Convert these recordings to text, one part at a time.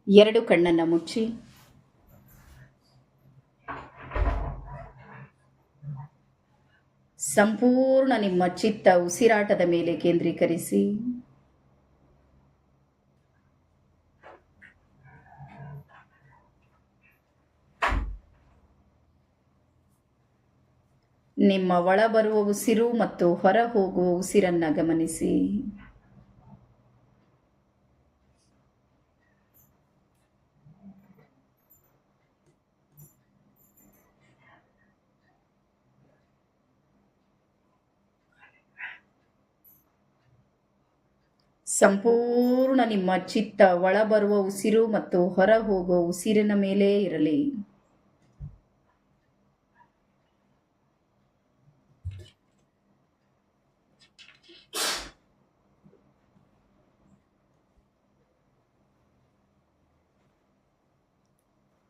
ಎರಡು ಕಣ್ಣನ್ನು ಮುಚ್ಚಿ ಸಂಪೂರ್ಣ ನಿಮ್ಮ ಚಿತ್ತ ಉಸಿರಾಟದ ಮೇಲೆ ಕೇಂದ್ರೀಕರಿಸಿ. ನಿಮ್ಮ ಒಳ ಬರುವ ಉಸಿರು ಮತ್ತು ಹೊರ ಹೋಗುವ ಉಸಿರನ್ನು ಗಮನಿಸಿ. ಸಂಪೂರ್ಣ ನಿಮ್ಮ ಚಿತ್ತ ಒಳ ಬರುವ ಉಸಿರು ಮತ್ತು ಹೊರ ಹೋಗುವ ಉಸಿರಿನ ಮೇಲೆ ಇರಲಿ.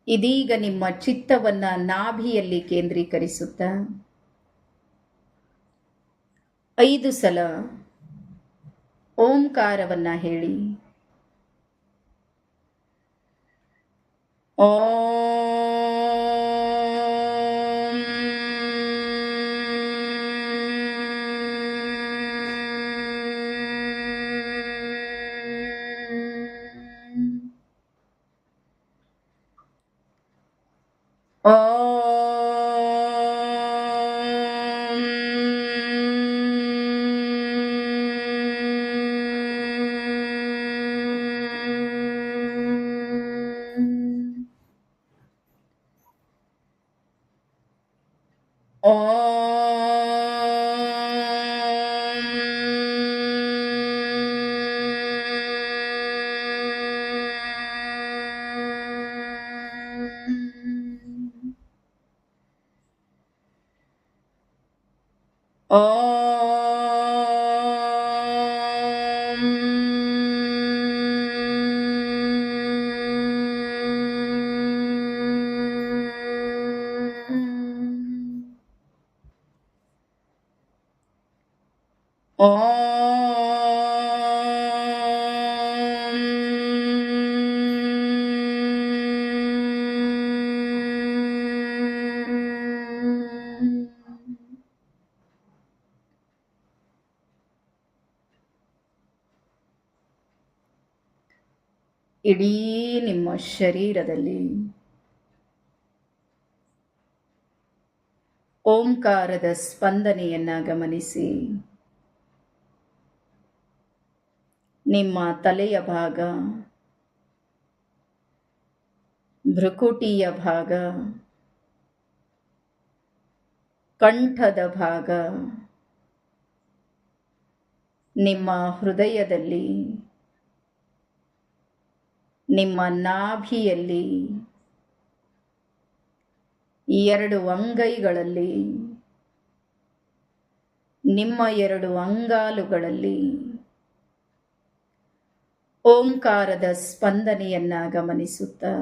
ಇದೀಗ ನಿಮ್ಮ ಚಿತ್ತವನ್ನು ನಾಭಿಯಲ್ಲಿ ಕೇಂದ್ರೀಕರಿಸುತ್ತಾ 5 ಸಲ ಓಂಕಾರವನ್ನು ಹೇಳಿ. ಇಡೀ ನಿಮ್ಮ ಶರೀರದಲ್ಲಿ ಓಂಕಾರದ ಸ್ಪಂದನೆಯನ್ನು ಗಮನಿಸಿ. ನಿಮ್ಮ ತಲೆಯ ಭಾಗ, ಭ್ರುಕುಟಿಯ ಭಾಗ, ಕಂಠದ ಭಾಗ, ನಿಮ್ಮ ಹೃದಯದಲ್ಲಿ, ನಿಮ್ಮ ನಾಭಿಯಲ್ಲಿ, 2 ಅಂಗೈಗಳಲ್ಲಿ, ನಿಮ್ಮ 2 ಅಂಗಾಲುಗಳಲ್ಲಿ ಓಂಕಾರದ ಸ್ಪಂದನೆಯನ್ನು ಗಮನಿಸುತ್ತಾ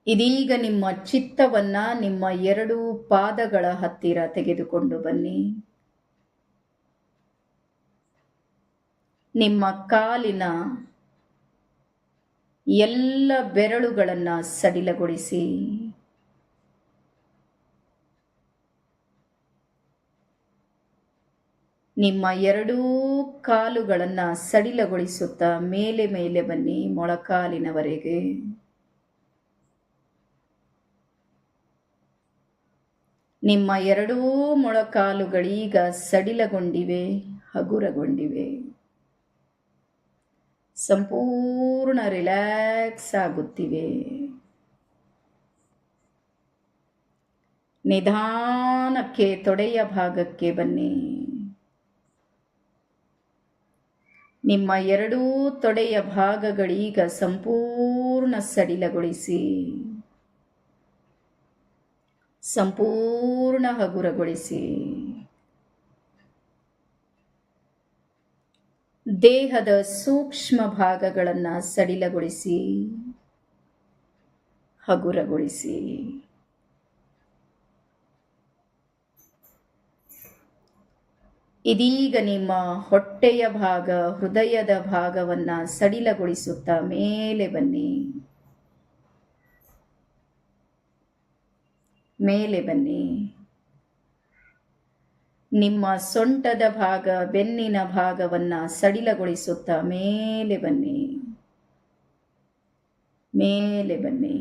ಇದೀಗ ನಿಮ್ಮ ಚಿತ್ತವನ್ನು ನಿಮ್ಮ 2 ಪಾದಗಳ ಹತ್ತಿರ ತೆಗೆದುಕೊಂಡು ಬನ್ನಿ. ನಿಮ್ಮ ಕಾಲಿನ ಎಲ್ಲ ಬೆರಳುಗಳನ್ನು ಸಡಿಲಗೊಳಿಸಿ. ನಿಮ್ಮ 2 ಕಾಲುಗಳನ್ನು ಸಡಿಲಗೊಳಿಸುತ್ತಾ ಮೇಲೆ ಮೇಲೆ ಬನ್ನಿ, ಮೊಳಕಾಲಿನವರೆಗೆ. ನಿಮ್ಮ 2 ಮೊಳಕಾಲುಗಳೀಗ ಸಡಿಲಗೊಂಡಿವೆ, ಹಗುರಗೊಂಡಿವೆ, ಸಂಪೂರ್ಣ ರಿಲ್ಯಾಕ್ಸ್ ಆಗುತ್ತಿವೆ. ನಿಧಾನಕ್ಕೆ ತೊಡೆಯ ಭಾಗಕ್ಕೆ ಬನ್ನಿ. ನಿಮ್ಮ 2 ತೊಡೆಯ ಭಾಗಗಳೀಗ ಸಂಪೂರ್ಣ ಸಡಿಲಗೊಳಿಸಿ, ಸಂಪೂರ್ಣ ಹಗುರಗೊಳಿಸಿ. ದೇಹದ ಸೂಕ್ಷ್ಮ ಭಾಗಗಳನ್ನು ಸಡಿಲಗೊಳಿಸಿ, ಹಗುರಗೊಳಿಸಿ. ಇದೀಗ ನಿಮ್ಮ ಹೊಟ್ಟೆಯ ಭಾಗ, ಹೃದಯದ ಭಾಗವನ್ನು ಸಡಿಲಗೊಳಿಸುತ್ತಾ ಮೇಲೆ ಬನ್ನಿ. ಮೇಲೆ ಬನ್ನಿ. ನಿಮ್ಮ ಸೊಂಟದ ಭಾಗ, ಬೆನ್ನಿನ ಭಾಗವನ್ನು ಸಡಿಲಗೊಳಿಸುತ್ತಾ ಮೇಲೆ ಬನ್ನಿ. ಮೇಲೆ ಬನ್ನಿ.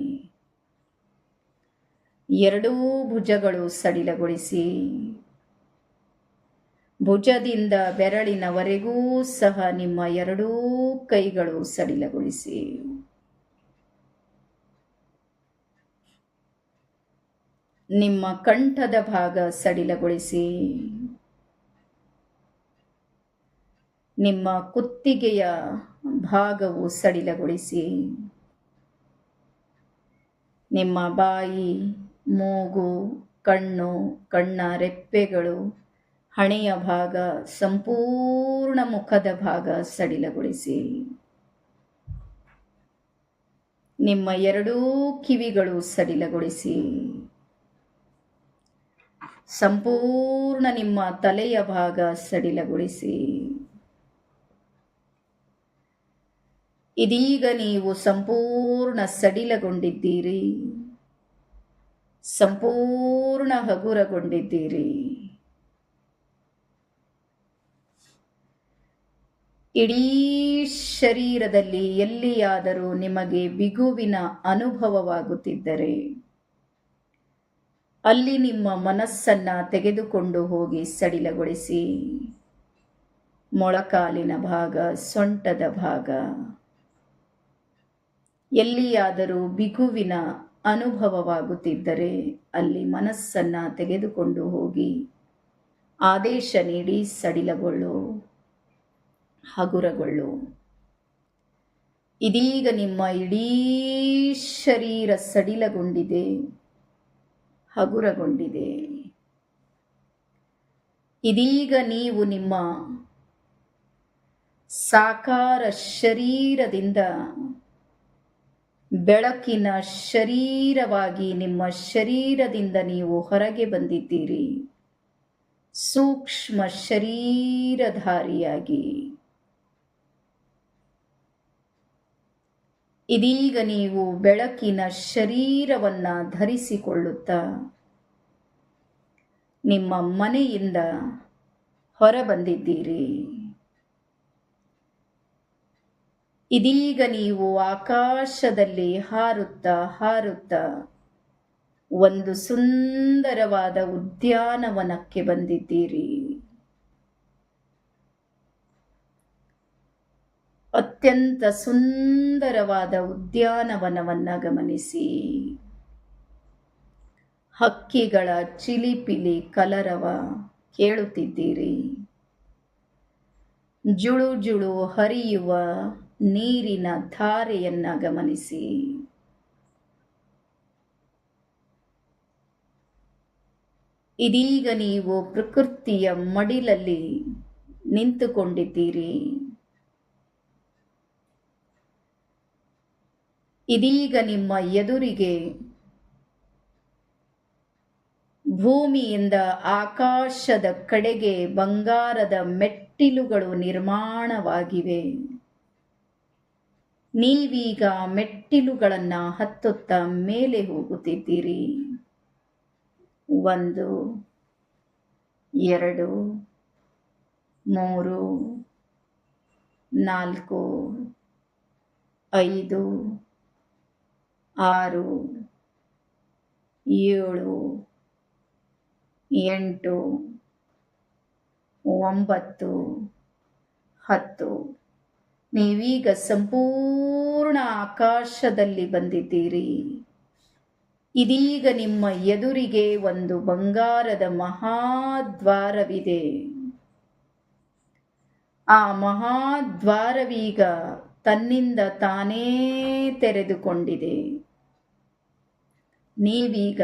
ಎರಡೂ ಭುಜಗಳು ಸಡಿಲಗೊಳಿಸಿ. ಭುಜದಿಂದ ಬೆರಳಿನವರೆಗೂ ಸಹ ನಿಮ್ಮ ಎರಡೂ ಕೈಗಳು ಸಡಿಲಗೊಳಿಸಿ. ನಿಮ್ಮ ಕಂಠದ ಭಾಗ ಸಡಿಲಗೊಳಿಸಿ. ನಿಮ್ಮ ಕುತ್ತಿಗೆಯ ಭಾಗವು ಸಡಿಲಗೊಳಿಸಿ. ನಿಮ್ಮ ಬಾಯಿ, ಮೂಗು, ಕಣ್ಣು, ಕಣ್ಣ ರೆಪ್ಪೆಗಳು, ಹಣೆಯ ಭಾಗ, ಸಂಪೂರ್ಣ ಮುಖದ ಭಾಗ ಸಡಿಲಗೊಳಿಸಿ. ನಿಮ್ಮ ಎರಡೂ ಕಿವಿಗಳು ಸಡಿಲಗೊಳಿಸಿ. ಸಂಪೂರ್ಣ ನಿಮ್ಮ ತಲೆಯ ಭಾಗ ಸಡಿಲಗೊಳಿಸಿ. ಇದೀಗ ನೀವು ಸಂಪೂರ್ಣ ಸಡಿಲಗೊಂಡಿದ್ದೀರಿ. ಸಂಪೂರ್ಣ ಹಗುರಗೊಂಡಿದ್ದೀರಿ. ಇಡೀ ಶರೀರದಲ್ಲಿ ಎಲ್ಲಿಯಾದರೂ ನಿಮಗೆ ಬಿಗುವಿನ ಅನುಭವವಾಗುತ್ತಿದ್ದರೆ ಅಲ್ಲಿ ನಿಮ್ಮ ಮನಸ್ಸನ್ನು ತೆಗೆದುಕೊಂಡು ಹೋಗಿ ಸಡಿಲಗೊಳಿಸಿ. ಮೊಳಕಾಲಿನ ಭಾಗ, ಸೊಂಟದ ಭಾಗ, ಎಲ್ಲಿಯಾದರೂ ಬಿಗುವಿನ ಅನುಭವವಾಗುತ್ತಿದ್ದರೆ ಅಲ್ಲಿ ಮನಸ್ಸನ್ನು ತೆಗೆದುಕೊಂಡು ಹೋಗಿ ಆದೇಶ ನೀಡಿ ಸಡಿಲಗೊಳ್ಳು, ಹಗುರಗೊಳ್ಳು. ಇದೀಗ ನಿಮ್ಮ ಇಡೀ ಶರೀರ ಸಡಿಲಗೊಂಡಿದೆ, ಹಗುರಗೊಂಡಿದೆ. ಇದೀಗ ನೀವು ನಿಮ್ಮ ಸಾಕಾರ ಶರೀರದಿಂದ ಬೆಳಕಿನ ಶರೀರವಾಗಿ ನಿಮ್ಮ ಶರೀರದಿಂದ ನೀವು ಹೊರಗೆ ಬಂದಿದ್ದೀರಿ. ಸೂಕ್ಷ್ಮ ಶರೀರಧಾರಿಯಾಗಿ ಇದೀಗ ನೀವು ಬೆಳಕಿನ ಶರೀರವನ್ನು ಧರಿಸಿಕೊಳ್ಳುತ್ತಾ ನಿಮ್ಮ ಮನೆಯಿಂದ ಹೊರಬಂದಿದ್ದೀರಿ. ಇದೀಗ ನೀವು ಆಕಾಶದಲ್ಲಿ ಹಾರುತ್ತಾ ಹಾರುತ್ತಾ ಒಂದು ಸುಂದರವಾದ ಉದ್ಯಾನವನಕ್ಕೆ ಬಂದಿದ್ದೀರಿ. ಅತ್ಯಂತ ಸುಂದರವಾದ ಉದ್ಯಾನವನವನ್ನು ಗಮನಿಸಿ. ಹಕ್ಕಿಗಳ ಚಿಲಿಪಿಲಿ ಕಲರವ ಕೇಳುತ್ತಿದ್ದೀರಿ. ಜುಳು ಜುಳು ಹರಿಯುವ ನೀರಿನ ಧಾರೆಯನ್ನು ಗಮನಿಸಿ. ಇದೀಗ ನೀವು ಪ್ರಕೃತಿಯ ಮಡಿಲಲ್ಲಿ ನಿಂತುಕೊಂಡಿದ್ದೀರಿ. ಇದೀಗ ನಿಮ್ಮ ಎದುರಿಗೆ ಭೂಮಿಯಿಂದ ಆಕಾಶದ ಕಡೆಗೆ ಬಂಗಾರದ ಮೆಟ್ಟಿಲುಗಳು ನಿರ್ಮಾಣವಾಗಿವೆ. ನೀವೀಗ ಮೆಟ್ಟಿಲುಗಳನ್ನು ಹತ್ತುತ್ತಾ ಮೇಲೆ ಹೋಗುತ್ತಿದ್ದೀರಿ. 1 2 3 4 5 6 7 8 9 10. ನೀವೀಗ ಸಂಪೂರ್ಣ ಆಕಾಶದಲ್ಲಿ ಬಂದಿದ್ದೀರಿ. ಇದೀಗ ನಿಮ್ಮ ಎದುರಿಗೆ ಒಂದು ಬಂಗಾರದ ಮಹಾದ್ವಾರವಿದೆ. ಆ ಮಹಾದ್ವಾರವೀಗ ತನ್ನಿಂದ ತಾನೇ ತೆರೆದುಕೊಂಡಿದೆ. ನೀವೀಗ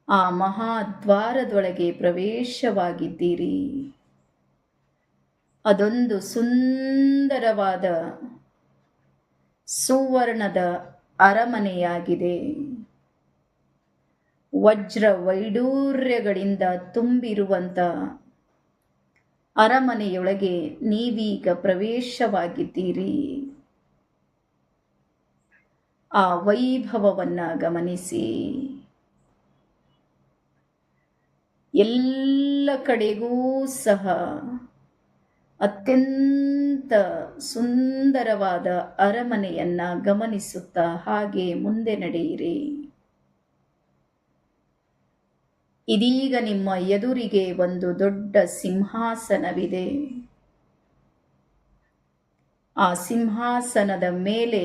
ಆ ಮಹಾದ್ವಾರದೊಳಗೆ ಪ್ರವೇಶವಾಗಿದ್ದೀರಿ. ಅದೊಂದು ಸುಂದರವಾದ ಸುವರ್ಣದ ಅರಮನೆಯಾಗಿದೆ. ವಜ್ರ ವೈಡೂರ್ಯಗಳಿಂದ ತುಂಬಿರುವಂಥ ಅರಮನೆಯೊಳಗೆ ನೀವೀಗ ಪ್ರವೇಶವಾಗಿದ್ದೀರಿ. ಆ ವೈಭವವನ್ನು ಗಮನಿಸಿ. ಎಲ್ಲ ಕಡೆಗೂ ಸಹ ಅತ್ಯಂತ ಸುಂದರವಾದ ಅರಮನೆಯನ್ನು ಗಮನಿಸುತ್ತಾ ಹಾಗೆ ಮುಂದೆ ನಡೆಯಿರಿ. ಇದೀಗ ನಿಮ್ಮ ಎದುರಿಗೆ ಒಂದು ದೊಡ್ಡ ಸಿಂಹಾಸನವಿದೆ. ಆ ಸಿಂಹಾಸನದ ಮೇಲೆ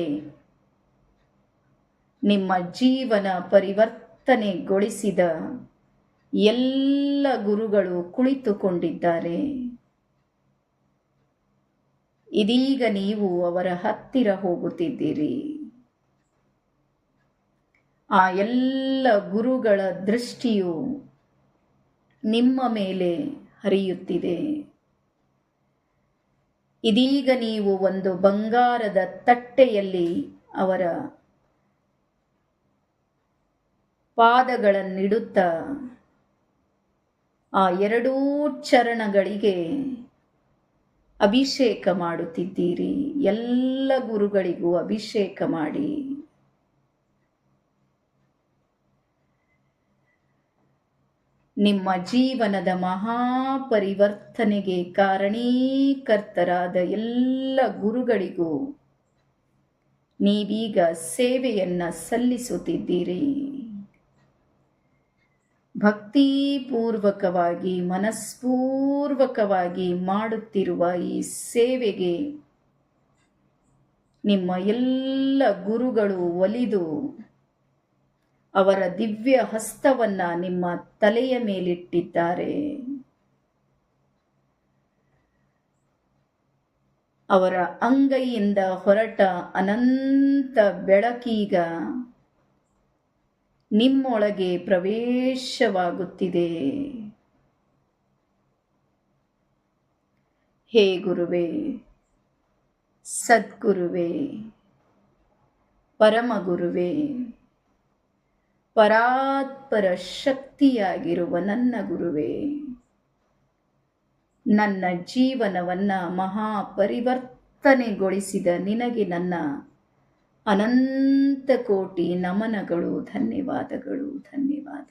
ನಿಮ್ಮ ಜೀವನ ಪರಿವರ್ತನೆಗೊಳಿಸಿದ ಎಲ್ಲ ಗುರುಗಳು ಕುಳಿತುಕೊಂಡಿದ್ದಾರೆ. ಇದೀಗ ನೀವು ಅವರ ಹತ್ತಿರ ಹೋಗುತ್ತಿದ್ದೀರಿ. ಆ ಎಲ್ಲ ಗುರುಗಳ ದೃಷ್ಟಿಯು ನಿಮ್ಮ ಮೇಲೆ ಹರಿಯುತ್ತಿದೆ. ಇದೀಗ ನೀವು ಒಂದು ಬಂಗಾರದ ತಟ್ಟೆಯಲ್ಲಿ ಅವರ ಪಾದಗಳನ್ನಿಡುತ್ತಾ ಆ ಎರಡೂ ಚರಣಗಳಿಗೆ ಅಭಿಷೇಕ ಮಾಡುತ್ತಿದ್ದೀರಿ. ಎಲ್ಲ ಗುರುಗಳಿಗೂ ಅಭಿಷೇಕ ಮಾಡಿ. ನಿಮ್ಮ ಜೀವನದ ಮಹಾಪರಿವರ್ತನೆಗೆ ಕಾರಣೀಕರ್ತರಾದ ಎಲ್ಲ ಗುರುಗಳಿಗೂ ನೀವೀಗ ಸೇವೆಯನ್ನು ಸಲ್ಲಿಸುತ್ತಿದ್ದೀರಿ. ಭಕ್ತಿಪೂರ್ವಕವಾಗಿ ಮನಸ್ಪೂರ್ವಕವಾಗಿ ಮಾಡುತ್ತಿರುವ ಈ ಸೇವೆಗೆ ನಿಮ್ಮ ಎಲ್ಲ ಗುರುಗಳು ಒಲಿದು ಅವರ ದಿವ್ಯ ಹಸ್ತವನ್ನು ನಿಮ್ಮ ತಲೆಯ ಮೇಲಿಟ್ಟಿದ್ದಾರೆ. ಅವರ ಅಂಗೈಯಿಂದ ಹೊರಟ ಅನಂತ ಬೆಳಕೀಗ ನಿಮ್ಮೊಳಗೆ ಪ್ರವೇಶವಾಗುತ್ತಿದೆ. ಹೇ ಗುರುವೇ, ಸದ್ಗುರುವೇ, ಪರಮಗುರುವೇ, ಪರಾತ್ಪರ ಶಕ್ತಿಯಾಗಿರುವ ನನ್ನ ಗುರುವೇ, ನನ್ನ ಜೀವನವನ್ನು ಮಹಾಪರಿವರ್ತನೆಗೊಳಿಸಿದ ನಿನಗೆ ನನ್ನ ಅನಂತ ಕೋಟಿ ನಮನಗಳು, ಧನ್ಯವಾದಗಳು, ಧನ್ಯವಾದ.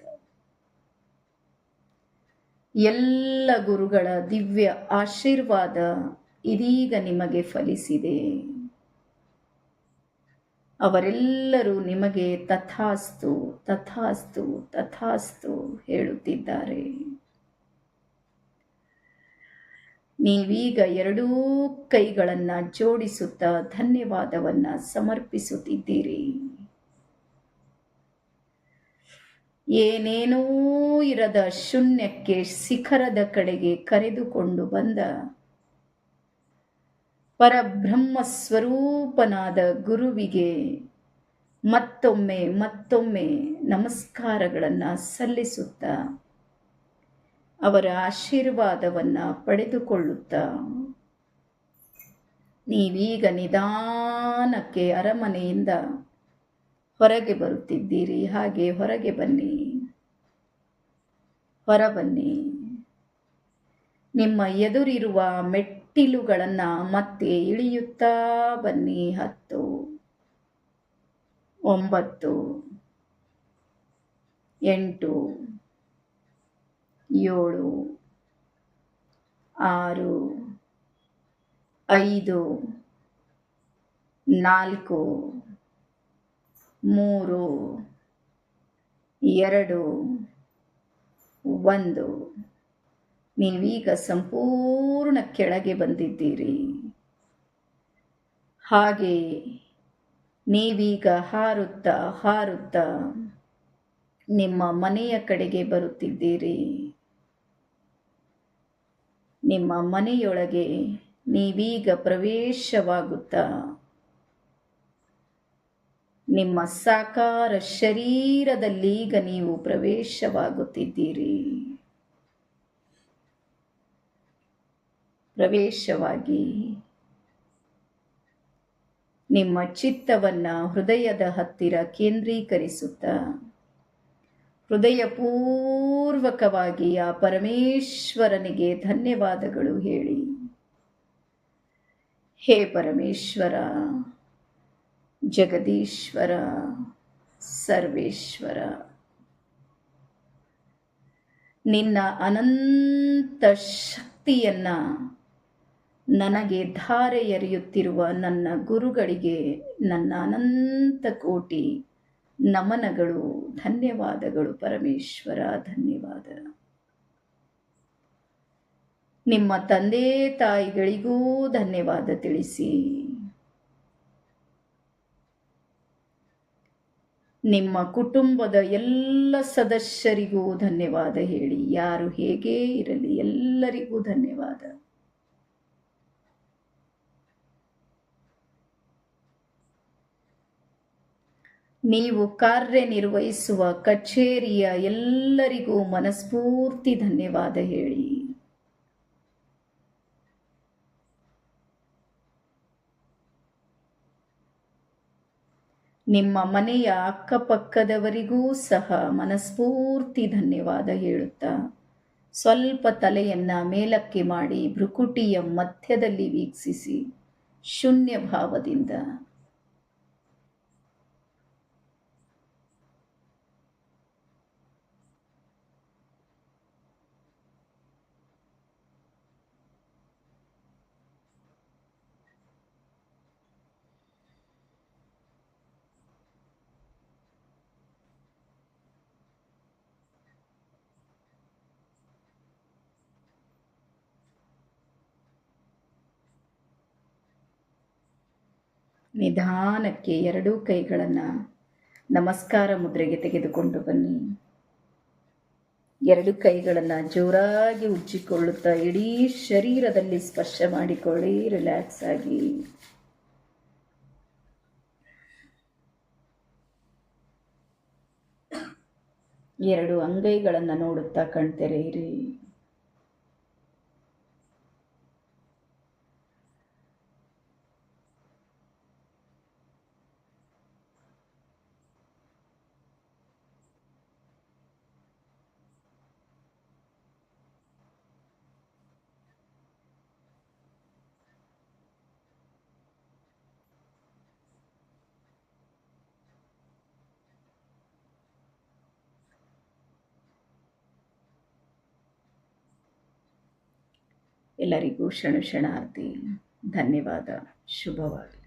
ಎಲ್ಲ ಗುರುಗಳ ದಿವ್ಯ ಆಶೀರ್ವಾದ ಇದೀಗ ನಿಮಗೆ ಫಲಿಸಿದೆ. ಅವರೆಲ್ಲರೂ ನಿಮಗೆ ತಥಾಸ್ತು ತಥಾಸ್ತು ತಥಾಸ್ತು ಹೇಳುತ್ತಿದ್ದಾರೆ. ನೀವೀಗ ಎರಡೂ ಕೈಗಳನ್ನು ಜೋಡಿಸುತ್ತಾ ಧನ್ಯವಾದವನ್ನು ಸಮರ್ಪಿಸುತ್ತಿದ್ದೀರಿ. ಏನೇನೂ ಇರದ ಶೂನ್ಯಕ್ಕೆ ಶಿಖರದ ಕಡೆಗೆ ಕರೆದುಕೊಂಡು ಬಂದ ಪರಬ್ರಹ್ಮ ಸ್ವರೂಪನಾದ ಗುರುವಿಗೆ ಮತ್ತೊಮ್ಮೆ ಮತ್ತೊಮ್ಮೆ ನಮಸ್ಕಾರಗಳನ್ನು ಸಲ್ಲಿಸುತ್ತಾ ಅವರ ಆಶೀರ್ವಾದವನ್ನು ಪಡೆದುಕೊಳ್ಳುತ್ತಾ ನೀವೀಗ ನಿಧಾನಕ್ಕೆ ಅರಮನೆಯಿಂದ ಹೊರಗೆ ಬರುತ್ತಿದ್ದೀರಿ. ಹಾಗೆ ಹೊರಗೆ ಬನ್ನಿ, ಹೊರಬನ್ನಿ. ನಿಮ್ಮ ಎದುರಿರುವ ಮೆಟ್ಟಿಲುಗಳನ್ನು ಮತ್ತೆ ಇಳಿಯುತ್ತಾ ಬನ್ನಿ. 10, 9, 8, 7, 6, 5, 4, 3, 2, 1. ನೀವೀಗ ಸಂಪೂರ್ಣ ಕೆಳಗೆ ಬಂದಿದ್ದೀರಿ. ಹಾಗೆ ನೀವೀಗ ಹಾರುತ್ತಾ ಹಾರುತ್ತಾ ನಿಮ್ಮ ಮನೆಯ ಕಡೆಗೆ ಬರುತ್ತಿದ್ದೀರಿ. ನಿಮ್ಮ ಮನೆಯೊಳಗೆ ನೀವೀಗ ಪ್ರವೇಶವಾಗುತ್ತಾ ನಿಮ್ಮ ಸಾಕಾರ ಶರೀರದಲ್ಲೀಗ ನೀವು ಪ್ರವೇಶವಾಗುತ್ತಿದ್ದೀರಿ. ಪ್ರವೇಶವಾಗಿ ನಿಮ್ಮ ಚಿತ್ತವನ್ನು ಹೃದಯದ ಹತ್ತಿರ ಕೇಂದ್ರೀಕರಿಸುತ್ತಾ ಹೃದಯಪೂರ್ವಕವಾಗಿ ಆ ಪರಮೇಶ್ವರನಿಗೆ ಧನ್ಯವಾದಗಳು ಹೇಳಿ. ಹೇ ಪರಮೇಶ್ವರ, ಜಗದೀಶ್ವರ, ಸರ್ವೇಶ್ವರ, ನಿನ್ನ ಅನಂತ ಶಕ್ತಿಯನ್ನು ನನಗೆ ಧಾರೆ ಎರೆಯುತ್ತಿರುವ ನನ್ನ ಗುರುಗಳಿಗೆ ನನ್ನ ಅನಂತ ಕೋಟಿ ನಮನಗಳು. ಧನ್ಯವಾದಗಳು ಪರಮೇಶ್ವರ, ಧನ್ಯವಾದ. ನಿಮ್ಮ ತಂದೆ ತಾಯಿಗಳಿಗೂ ಧನ್ಯವಾದ ತಿಳಿಸಿ. ನಿಮ್ಮ ಕುಟುಂಬದ ಎಲ್ಲ ಸದಸ್ಯರಿಗೂ ಧನ್ಯವಾದ ಹೇಳಿ. ಯಾರು ಹೇಗೇ ಇರಲಿ ಎಲ್ಲರಿಗೂ ಧನ್ಯವಾದ. ನೀವು ಕಾರ್ಯನಿರ್ವಹಿಸುವ ಕಚೇರಿಯ ಎಲ್ಲರಿಗೂ ಮನಸ್ಫೂರ್ತಿ ಧನ್ಯವಾದ ಹೇಳಿ. ನಿಮ್ಮ ಮನೆಯ ಅಕ್ಕಪಕ್ಕದವರಿಗೂ ಸಹ ಮನಸ್ಫೂರ್ತಿ ಧನ್ಯವಾದ ಹೇಳುತ್ತಾ ಸ್ವಲ್ಪ ತಲೆಯನ್ನು ಮೇಲಕ್ಕೆ ಮಾಡಿ ಭ್ರುಕುಟಿಯ ಮಧ್ಯದಲ್ಲಿ ವೀಕ್ಷಿಸಿ ಶೂನ್ಯ ಭಾವದಿಂದ. ನಿಧಾನಕ್ಕೆ ಎರಡೂ ಕೈಗಳನ್ನು ನಮಸ್ಕಾರ ಮುದ್ರೆಗೆ ತೆಗೆದುಕೊಂಡು ಬನ್ನಿ. ಎರಡು ಕೈಗಳನ್ನು ಜೋರಾಗಿ ಉಜ್ಜಿಕೊಳ್ಳುತ್ತಾ ಇಡೀ ಶರೀರದಲ್ಲಿ ಸ್ಪರ್ಶ ಮಾಡಿಕೊಳ್ಳಿ. ರಿಲ್ಯಾಕ್ಸ್ ಆಗಿ. ಎರಡು ಅಂಗೈಗಳನ್ನು ನೋಡುತ್ತಾ ಕಣ್ತೆರೆಯಿರಿ. ಎಲ್ಲರಿಗೂ ಶರಣಾರ್ಥಿ. ಧನ್ಯವಾದ. ಶುಭವಾಗಲಿ.